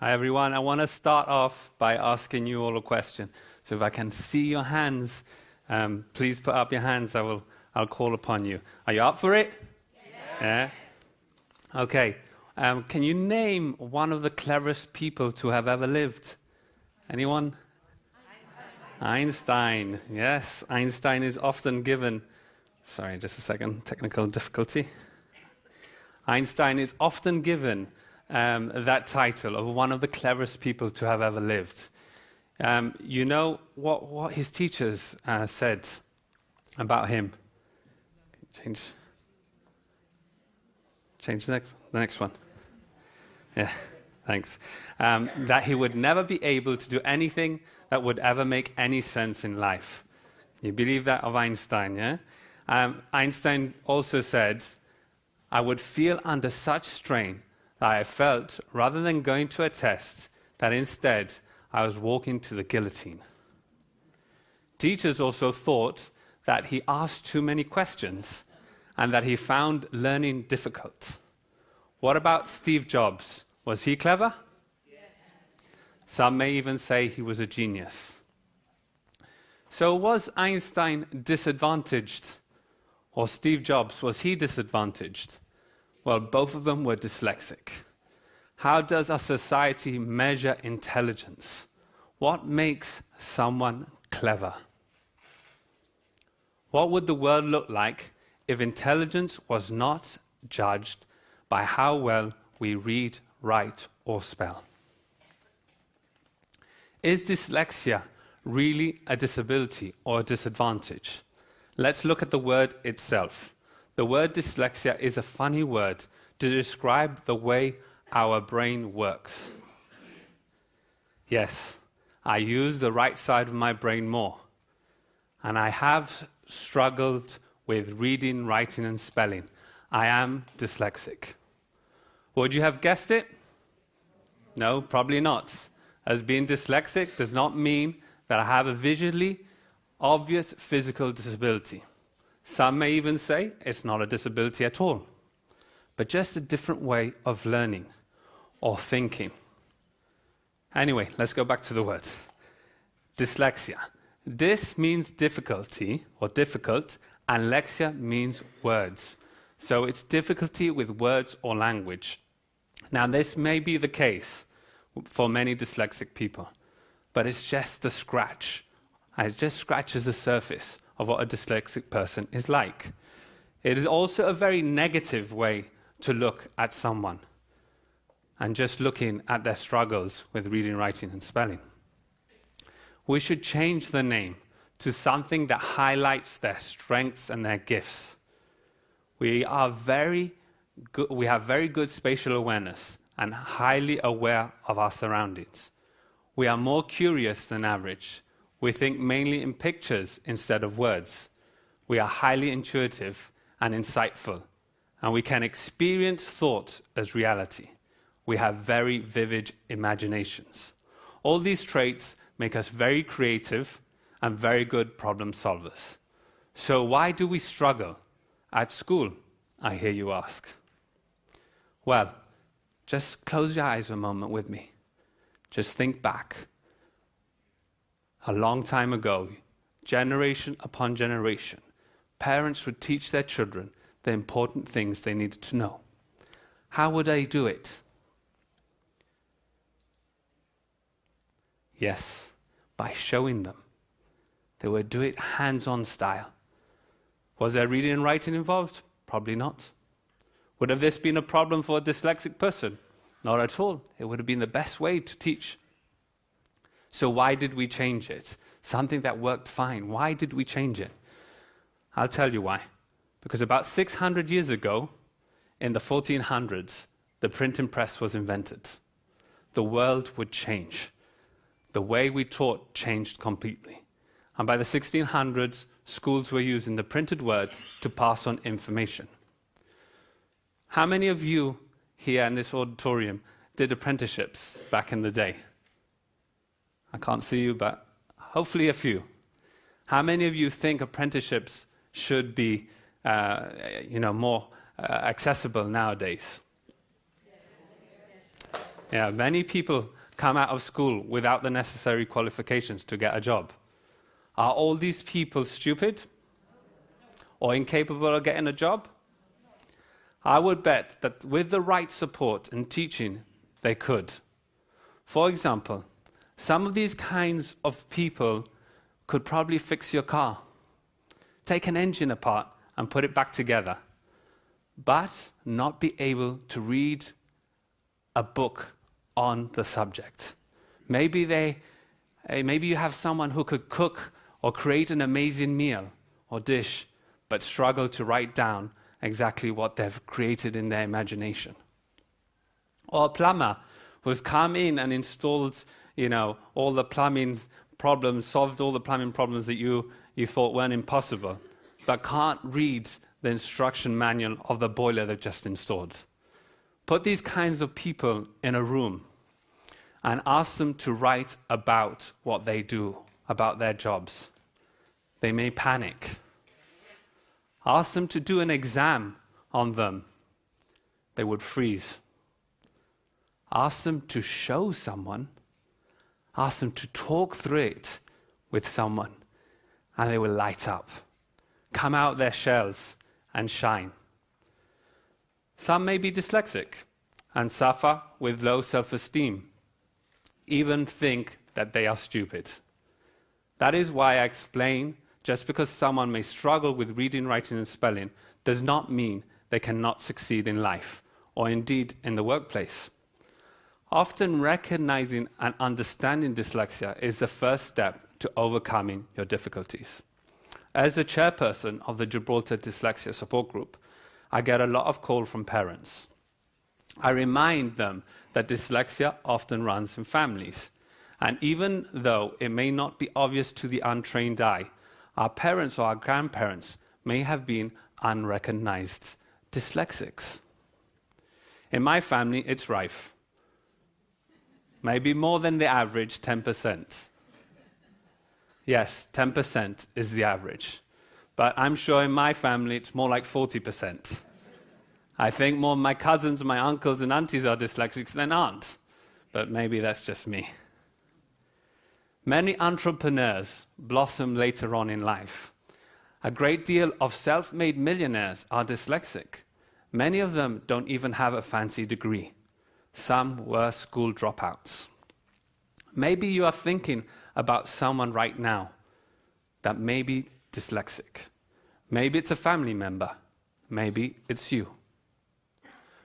Hi everyone. I want to start off by asking you all a question. So if I can see your hands, please put up your hands. I'll call upon you. Are you up for it? Yeah. Okay. Can you name one of the cleverest people to have ever lived? Anyone? Einstein. Yes, Einstein is often given. Sorry, just a second. Technical difficulty. Einstein is often given that title of one of the cleverest people to have ever lived. You know what his teachers said about him? Change the next one. Yeah, thanks. That he would never be able to do anything that would ever make any sense in life. You believe that of Einstein, yeah? Einstein also said, I would feel under such strain that I felt, rather than going to a test, that instead I was walking to the guillotine. Teachers also thought that he asked too many questions and that he found learning difficult. What about Steve Jobs? Was he clever? Yes. Some may even say he was a genius. So was Einstein disadvantaged? Or Steve Jobs, was he disadvantaged? Well, both of them were dyslexic. How does our society measure intelligence? What makes someone clever? What would the world look like if intelligence was not judged by how well we read, write, or spell? Is dyslexia really a disability or a disadvantage? Let's look at the word itself. The word dyslexia is a funny word to describe the way our brain works. Yes, I use the right side of my brain more, and I have struggled with reading, writing, and spelling. I am dyslexic. Would you have guessed it? No, probably not. As being dyslexic does not mean that I have a visually obvious physical disability. Some may even say it's not a disability at all, but just a different way of learning or thinking. Anyway, let's go back to the word. Dyslexia. This means difficulty or difficult, and lexia means words. So it's difficulty with words or language. Now, this may be the case for many dyslexic people, but it's just a scratch. It just scratches the surface of what a dyslexic person is like. It is also a very negative way to look at someone and just looking at their struggles with reading, writing, and spelling. We should change the name to something that highlights their strengths and their gifts. We have very good spatial awareness and highly aware of our surroundings. We are more curious than average. We think mainly in pictures instead of words. We are highly intuitive and insightful, and we can experience thought as reality. We have very vivid imaginations. All these traits make us very creative and very good problem solvers. So why do we struggle at school, I hear you ask? Well, just close your eyes a moment with me. Just think back. A long time ago, generation upon generation, parents would teach their children the important things they needed to know. How would they do it? Yes, by showing them. They would do it hands-on style. Was there reading and writing involved? Probably not. Would have this been a problem for a dyslexic person? Not at all. It would have been the best way to teach. So why did we change it? Something that worked fine. Why did we change it? I'll tell you why. Because about 600 years ago, in the 1400s, the printing press was invented. The world would change. The way we taught changed completely. And by the 1600s, schools were using the printed word to pass on information. How many of you here in this auditorium did apprenticeships back in the day? I can't see you, but hopefully a few. How many of you think apprenticeships should be, more accessible nowadays? Yeah, many people come out of school without the necessary qualifications to get a job. Are all these people stupid or incapable of getting a job? I would bet that with the right support and teaching, they could. For example, some of these kinds of people could probably fix your car, take an engine apart and put it back together, but not be able to read a book on the subject. Maybe you have someone who could cook or create an amazing meal or dish, but struggle to write down exactly what they've created in their imagination. Or a plumber who's come in and installed, all the plumbing problems, solved all the plumbing problems that you thought weren't impossible, but can't read the instruction manual of the boiler they've just installed. Put these kinds of people in a room and ask them to write about what they do, about their jobs. They may panic. Ask them to do an exam on them. They would freeze. Ask them to show someone. Ask them to talk through it with someone, and they will light up, come out their shells and shine. Some may be dyslexic and suffer with low self-esteem, even think that they are stupid. That is why I explain, just because someone may struggle with reading, writing, and spelling does not mean they cannot succeed in life, or indeed in the workplace. Often recognizing and understanding dyslexia is the first step to overcoming your difficulties. As a chairperson of the Gibraltar Dyslexia Support Group, I get a lot of calls from parents. I remind them that dyslexia often runs in families, and even though it may not be obvious to the untrained eye, our parents or our grandparents may have been unrecognized dyslexics. In my family, it's rife. Maybe more than the average, 10%. Yes, 10% is the average. But I'm sure in my family, it's more like 40%. I think more of my cousins, my uncles and aunties are dyslexics than aren't. But maybe that's just me. Many entrepreneurs blossom later on in life. A great deal of self-made millionaires are dyslexic. Many of them don't even have a fancy degree. Some were school dropouts. Maybe you are thinking about someone right now that may be dyslexic. Maybe it's a family member. Maybe it's you.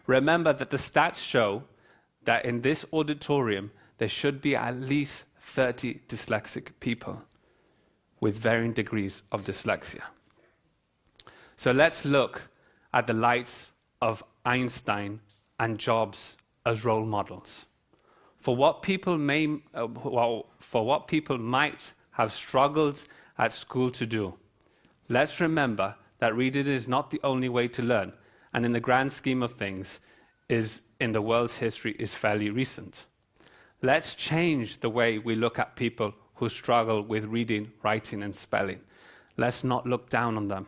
Remember that the stats show that in this auditorium there should be at least 30 dyslexic people with varying degrees of dyslexia. So let's look at the likes of Einstein and Jobs as role models. For what people might have struggled at school to do, let's remember that reading is not the only way to learn, and in the grand scheme of things, in the world's history is fairly recent. Let's change the way we look at people who struggle with reading, writing, and spelling. Let's not look down on them.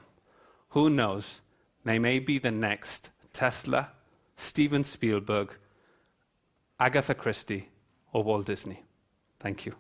Who knows, they may be the next Tesla, Steven Spielberg, Agatha Christie, or Walt Disney. Thank you.